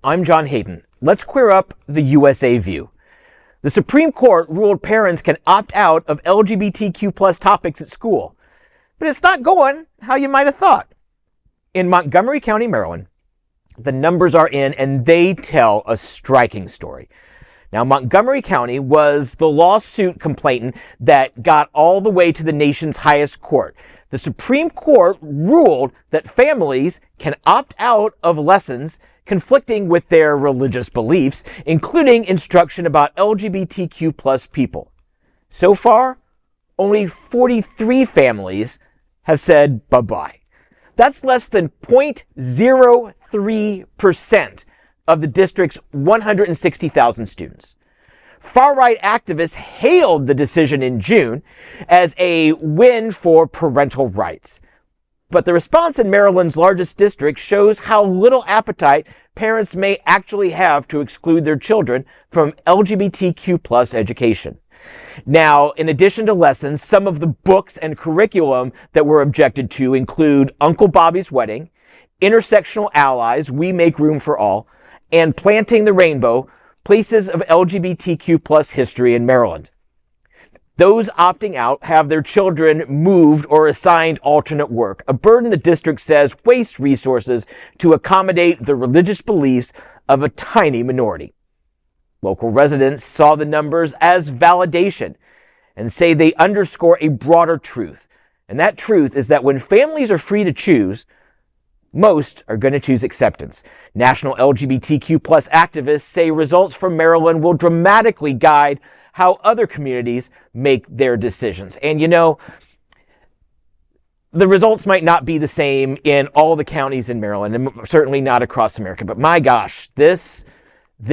I'm John Hayden. Let's queer up the USA view. The Supreme Court ruled parents can opt out of LGBTQ plus topics at school. But it's not going how you might have thought. In Montgomery County, Maryland, the numbers are in and they tell a striking story. Now, Montgomery County was the lawsuit complainant that got all the way to the nation's highest court. The Supreme Court ruled that families can opt out of lessons conflicting with their religious beliefs, including instruction about LGBTQ plus people. So far, only 43 families have said bye-bye. That's less than 0.03% of the district's 160,000 students. Far-right activists hailed the decision in June as a win for parental rights. But the response in Maryland's largest district shows how little appetite parents may actually have to exclude their children from LGBTQ plus education. Now, in addition to lessons, some of the books and curriculum that were objected to include Uncle Bobby's Wedding, Intersectional Allies, We Make Room for All, and Planting the Rainbow, Places of LGBTQ plus History in Maryland. Those opting out have their children moved or assigned alternate work, a burden the district says wastes resources to accommodate the religious beliefs of a tiny minority. Local residents saw the numbers as validation and say they underscore a broader truth. And that truth is that when families are free to choose, most are going to choose acceptance. National LGBTQ plus activists say results from Maryland will dramatically guide how other communities make their decisions. And you know, the results might not be the same in all the counties in Maryland, and certainly not across America. But my gosh, this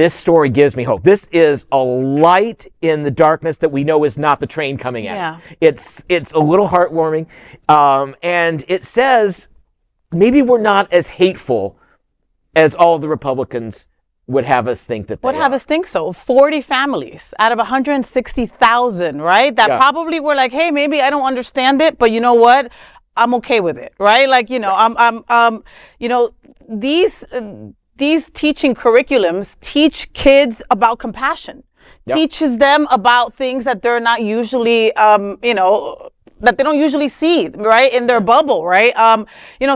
story gives me hope. This is a light in the darkness that we know is not the train coming at us. It's a little heartwarming. And it says maybe we're not as hateful as all the Republicans would have us think that they would have us think so. 40 families out of 160,000, right? That probably were like, hey, maybe I don't understand it, but you know what? I'm okay with it, right? Like, you know, these teaching curriculums teach kids about compassion, teaches them about things that they're not usually, that they don't usually see, right, in their bubble, right? They're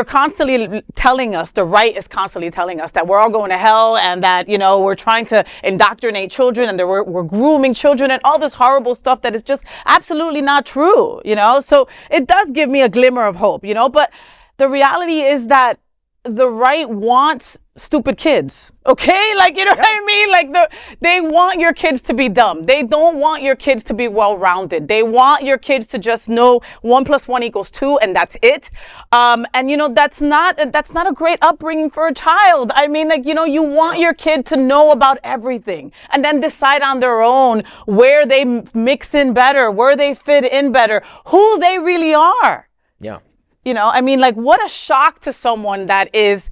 constantly telling us, the right is constantly telling us that we're all going to hell and that, we're trying to indoctrinate children and that we're grooming children and all this horrible stuff that is just absolutely not true, So it does give me a glimmer of hope, but the reality is that the right wants stupid kids, okay? Like, you know what I mean? Like, they want your kids to be dumb. They don't want your kids to be well-rounded. They want your kids to just know 1 + 1 = 2, and that's it. And that's not a great upbringing for a child. I mean, like, you want your kid to know about everything and then decide on their own where they mix in better, where they fit in better, who they really are. Yeah. I mean, like, what a shock to someone that is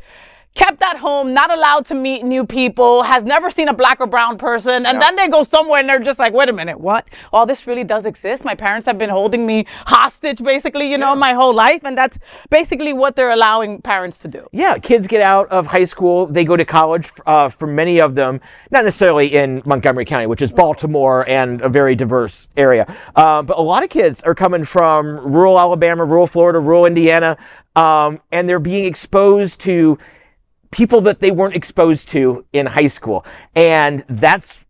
kept at home, not allowed to meet new people, has never seen a black or brown person, and then they go somewhere and they're just like, wait a minute, what? All this really does exist? My parents have been holding me hostage, basically, my whole life, and that's basically what they're allowing parents to do. Yeah, kids get out of high school, they go to college, for many of them, not necessarily in Montgomery County, which is Baltimore and a very diverse area, but a lot of kids are coming from rural Alabama, rural Florida, rural Indiana, and they're being exposed to people that they weren't exposed to in high school. And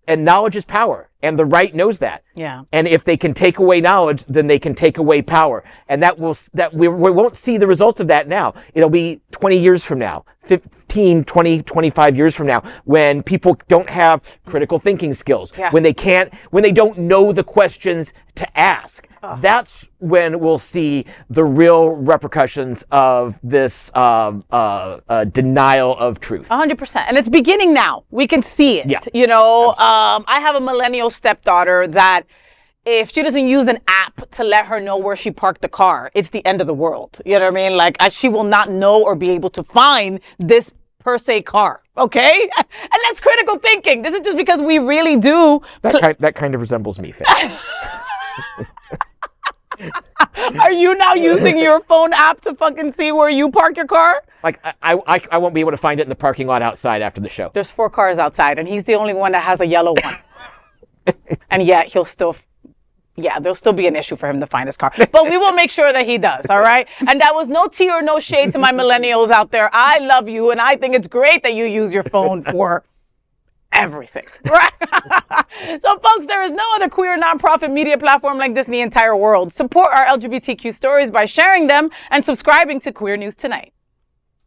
knowledge is power. And the right knows that. Yeah. And if they can take away knowledge, then they can take away power. And we won't see the results of that now. It'll be 20 years from now, 15, 20, 25 years from now, when people don't have critical thinking skills, when they don't know the questions to ask. That's when we'll see the real repercussions of this denial of truth. 100%. And it's beginning now. We can see it. Yeah. I have a millennial stepdaughter that if she doesn't use an app to let her know where she parked the car, it's the end of the world. You know what I mean? Like, she will not know or be able to find this per se car. Okay? And that's critical thinking. This is just because we really do. That kind of resembles me, Faye. Are you now using your phone app to fucking see where you park your car? Like, I won't be able to find it in the parking lot outside after the show. There's 4 cars outside, and he's the only one that has a yellow one. And yet he'll still, there'll still be an issue for him to find his car. But we will make sure that he does, all right? And that was no tea or no shade to my millennials out there. I love you, and I think it's great that you use your phone for everything, right? So, folks, there is no other queer nonprofit media platform like this in the entire world. Support our LGBTQ stories by sharing them and subscribing to Queer News Tonight.